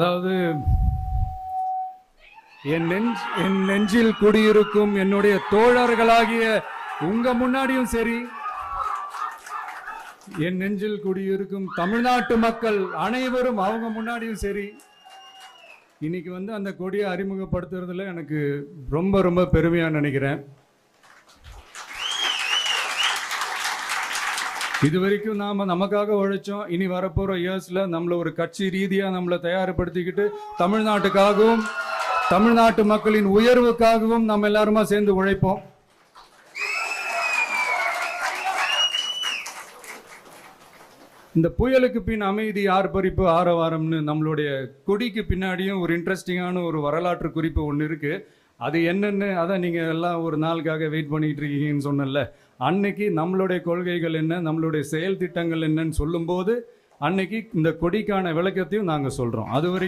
அதாவது என் நெஞ்சில் குடியிருக்கும் என்னுடைய தோழர்களாகிய உங்க முன்னாடியும் சரி, என் நெஞ்சில் குடியிருக்கும் தமிழ்நாட்டு மக்கள் அனைவரும் அவங்க முன்னாடியும் சரி, இன்னைக்கு அந்த கொடியை அறிமுகப்படுத்துறதுல எனக்கு ரொம்ப ரொம்ப பெருமையா நினைக்கிறேன். இது வரைக்கும் நாம நமக்காக உழைச்சோம். இனி வரப்போற இயர்ஸ்ல நம்மள ஒரு கட்சி ரீதியா நம்மளை தயார்படுத்திக்கிட்டு தமிழ்நாட்டுக்காகவும் தமிழ்நாட்டு மக்களின் உயர்வுக்காகவும் நம்ம எல்லாருமா சேர்ந்து உழைப்போம். இந்த புயலுக்கு பின் அமைதி ஆர்ப்பரிப்பு ஆரவாரம்னு நம்மளுடைய கொடிக்கு பின்னாடியும் ஒரு இன்ட்ரெஸ்டிங்கான ஒரு வரலாற்று குறிப்பு ஒன்று இருக்கு. அது என்னன்னு அதை நீங்க எல்லாம் ஒரு நாளுக்காக வெயிட் பண்ணிட்டு இருக்கீங்கன்னு சொன்னல, அன்னைக்கு நம்மளுடைய கொள்கைகள் என்ன, நம்மளுடைய செயல் திட்டங்கள் என்னன்னு சொல்லும்போது அன்னைக்கு இந்த கொடிக்கான விளக்கத்தையும் நாங்கள் சொல்றோம். அது வரைக்கும்